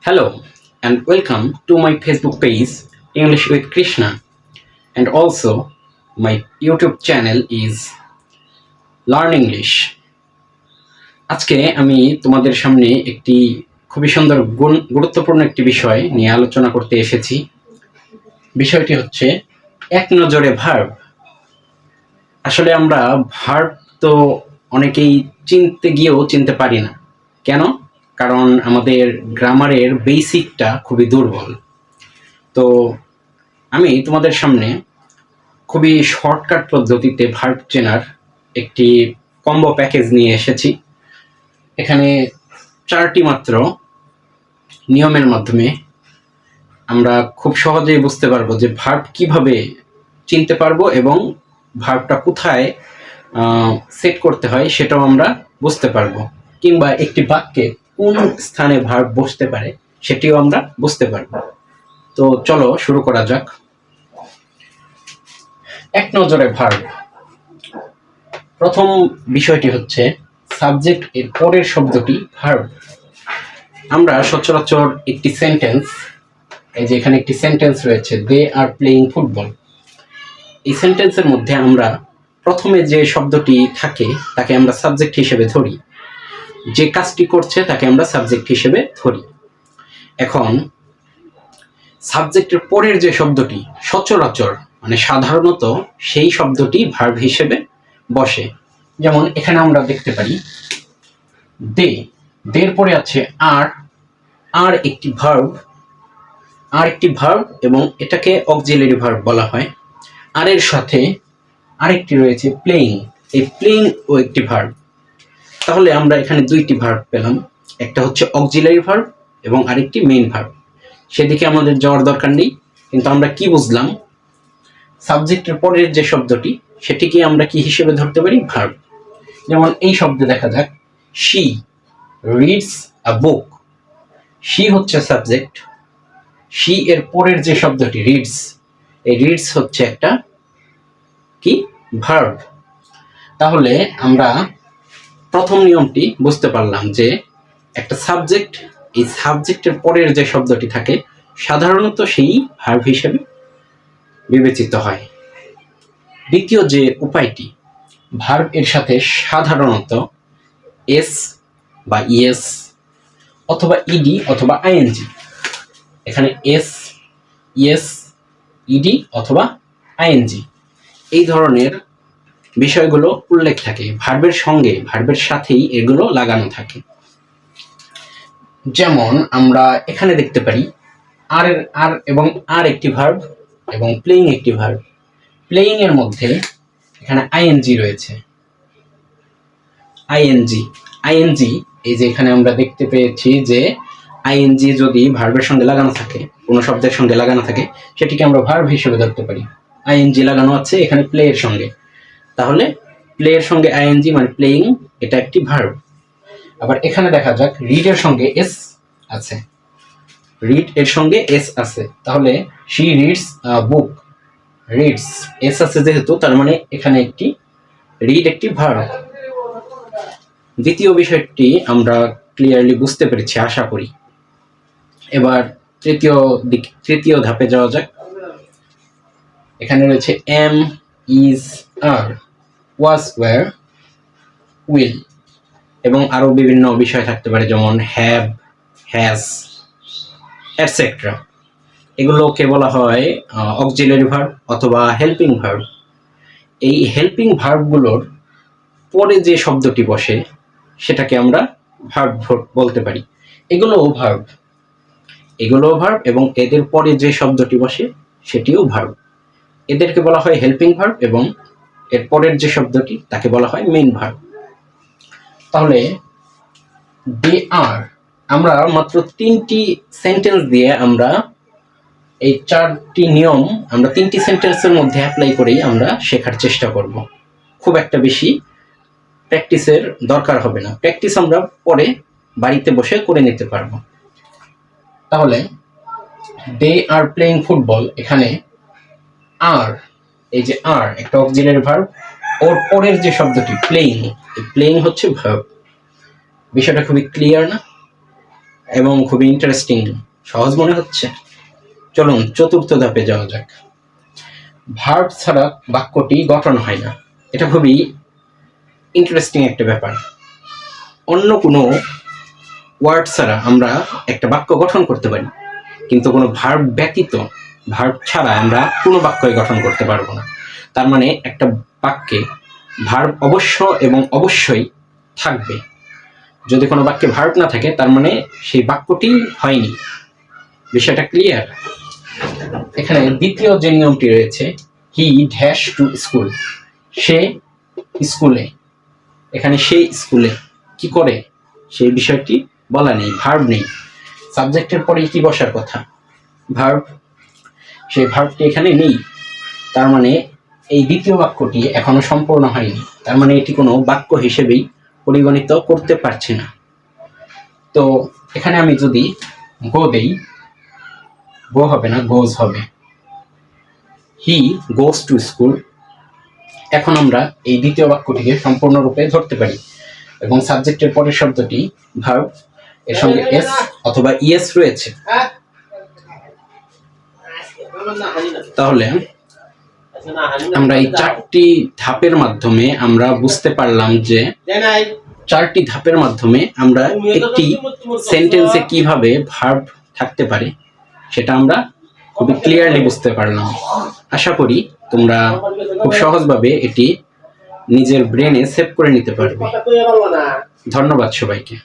Hello and welcome to my Facebook page English with Krishna, and also my YouTube channel is Learn English. আজকে আমি তোমাদের সামনে একটি খুবই সুন্দর গুরুত্বপূর্ণ একটি বিষয় নিয়ে আলোচনা করতে এসেছি। বিষয়টি হচ্ছে এক নজরে ভার্ব। আসলে আমরা ভার্ব তো অনেকেই চিনতে গিয়েও চিনতে পারি না। কেন? কারণ আমাদের গ্রামারের বেসিকটা খুবই দুর্বল। তো আমি তোমাদের সামনে খুবই শর্টকাট পদ্ধতিতে ভার্ব চেনার একটি কম্বো প্যাকেজ নিয়ে এসেছি। এখানে 4টি মাত্র নিয়মের মাধ্যমে আমরা খুব সহজেই বুঝতে পারবো যে ভার্ব কিভাবে চিনতে পারবো এবং ভার্বটা কোথায় সেট করতে হয় সেটাও আমরা বুঝতে পারবো, কিংবা একটি বাক্যে কোন স্থানে ভার্ব বসতে পারে সেটিও আমরা বুঝতে পারবো। তো চলো শুরু করা যাক। এক নজরে ভার্ব। প্রথম বিষয়টি হচ্ছে সাবজেক্ট এর পরের শব্দটি ভার্ব। আমরা সচরাচর একটি সেন্টেন্স, এই যে এখানে একটি সেন্টেন্স রয়েছে, দে আর প্লেইং ফুটবল। এই সেন্টেন্সের মধ্যে আমরা প্রথমে যে শব্দটি থাকে তাকে আমরা সাবজেক্ট হিসেবে ধরি, যে কাজটি করছে তাকে আমরা সাবজেক্ট হিসেবে ধরি। এখন সাবজেক্টের পরের যে শব্দটি সচরাচর মানে সাধারণত সেই শব্দটি ভার্ব হিসেবে বসে। যেমন এখানে আমরা দেখতে পারি দে, দের পরে আছে আর, আর একটি ভার্ব এবং এটাকে অক্সিলারি ভার্ব বলা হয়। আর এর সাথে আরেকটি রয়েছে প্লেইং, এই প্লেইং ও একটি ভার্ব। তাহলে আমরা এখানে দুইটি ভার্ব পেলাম, একটা হচ্ছে অক্সিলারি ভার্ব এবং আরেকটি মেইন ভার্ব। সেদিকে আমাদের যাওয়ার দরকার নেই, কিন্তু আমরা কি বুঝলাম, সাবজেক্টের পরের যে শব্দটি সেটিকে আমরা কি হিসেবে ধরতে পারি, ভার্ব। যেমন এই শব্দে দেখা যাক, she reads a book. She হচ্ছে সাবজেক্ট, শি এর পরের যে শব্দটি রিডস, এই রিডস হচ্ছে একটা কি, ভার্ব। তাহলে আমরা প্রথম নিয়মটি বুঝতে পারলাম যে একটা সাবজেক্ট, এই সাবজেক্টের পরের যে শব্দটি থাকে সাধারণত সেই ভার্ব হিসেবে বিবেচিত হয়। দ্বিতীয় যে উপায়টি, ভার্ব এর সাথে সাধারণত এস বা ইএস অথবা ইডি অথবা আইএনজি, এখানে এস, ইএস, ইডি অথবা আইএনজি এই ধরনের বিষয়গুলো উল্লেখ থাকে ভার্বের সঙ্গে, ভার্বের সাথেই এগুলো লাগানো থাকে। যেমন আমরা এখানে দেখতে পারি আর এবং আর একটি ভার্ব এবং প্লেইং একটি ভার্ব। প্লেইং এর মধ্যে এখানে আইএনজি রয়েছে, আইএনজি এই যে এখানে আমরা দেখতে পেয়েছি যে আইএনজি যদি ভার্বের সঙ্গে লাগানো থাকে, কোনো শব্দের সঙ্গে লাগানো থাকে, সেটিকে আমরা ভার্ব হিসেবে ধরতে পারি। আইএনজি লাগানো আছে এখানে প্লে এর সঙ্গে, তাহলে প্লে এর সঙ্গে আইএনজি মানে প্লেইং, এটা একটি ভার্ব। আবার এখানে দেখা যাক রিড এর সঙ্গে এস আছে, রিড এর সঙ্গে এস আছে, তাহলে she reads a book, reads S আছে যেহেতু, তার মানে এখানে একটি রিড একটি ভার্ব। দ্বিতীয় বিষয়টি আমরা ক্লিয়ারলি বুঝতে পেরেছি আশা করি। এবার তৃতীয় ধাপে যাওয়া যাক। এখানে রয়েছে am, is, are, was, were, will এবং আরো বিভিন্ন বিষয় থাকতে পারে, যেমন হ্যাভ, হ্যাজ, এটসেট্রা। এগুলোকে বলা হয় অক্সিলারি ভার্ব অথবা হেল্পিং ভার্ব। এই হেল্পিং ভার্বগুলোর পরে যে শব্দটি বসে সেটাকে আমরা ভার্ব বলতে পারি। এগুলোও ভার্ব এবং এদের পরে যে শব্দটি বসে সেটিও ভার্ব। এদেরকে বলা হয় হেল্পিং ভার্ব এবং এর পরের যে শব্দটি তাকে বলা হয় মেইন ভার্ব। তাহলে দে আর, আমরা মাত্র 3টি সেন্টেন্স দিয়ে আমরা এই 4টি নিয়ম আমরা 3টি সেন্টেন্সের মধ্যে অ্যাপ্লাই করেই আমরা শেখার চেষ্টা করব। খুব একটা বেশি প্র্যাকটিসের দরকার হবে না, প্র্যাকটিস আমরা পরে বাড়িতে বসে করে নিতে পারবো। তাহলে দে আর প্লেইং ফুটবল, এখানে আর, এই যে আর একটা অক্সিলারি ভার্ব, ওর পরের যে শব্দটি প্লেইং, এই প্লেইং হচ্ছে ভার্ব। বিষয়টা খুবই ক্লিয়ার না? এবং খুবই ইন্টারেস্টিং, সহজ মনে হচ্ছে। চলুন চতুর্থ ধাপে যাওয়া যাক। ভার্ব ছাড়া বাক্যটি গঠন হয় না। এটা খুবই ইন্টারেস্টিং একটা ব্যাপার। অন্য কোনো ওয়ার্ড ছাড়া আমরা একটা বাক্য গঠন করতে পারি, কিন্তু কোনো ভার্ব ব্যতীত, ভার্ব ছাড়া আমরা কোনো বাক্যই গঠন করতে পারবো না। তার মানে একটা বাক্যে ভার্ব অবশ্য এবং অবশ্যই থাকবে। যদি কোনো বাক্যে ভার্ব না থাকে তার মানে সেই বাক্যটি হয়নি। বিষয়টা ক্লিয়ার? এখানে দ্বিতীয় যে নিয়মটি রয়েছে, হি ড্যাশ টু স্কুল, সে স্কুলে। এখানে সেই স্কুলে কি করে সেই বিষয়টি বলা নেই, ভার্ব নেই। সাবজেক্টের পরে কি বসার কথা? ভার্ব। সেই ভার্বটি এখানে নেই। তার মানে এই দ্বিতীয় বাক্যটি এখনো সম্পূর্ণ হয়নি। তার মানে এটি কোনো বাক্য হিসেবেই পরিগণিত করতে পারছি না। তো এখানে আমি যদি গো দেই, গো হবে না, গোজ হবে। হি গোজ টু স্কুল। এখন আমরা এই দ্বিতীয় বাক্যটিকে সম্পূর্ণরূপে ধরতে পারি এবং সাবজেক্টের পরের শব্দটি ভার্ব, এর সঙ্গে এস অথবা ইএস রয়েছে। তাহলে আমরা এই চারটি ধাপের মাধ্যমে আমরা বুঝতে পারলাম যে চারটি ধাপের মাধ্যমে আমরা একটি সেন্টেন্সে কিভাবে ভার্ব থাকতে পারে সেটা আমরা খুবই ক্লিয়ারলি বুঝতে পারলাম। আশা করি তোমরা খুব সহজভাবে এটি নিজের ব্রেনে সেভ করে নিতে পারবে। ধন্যবাদ সবাইকে।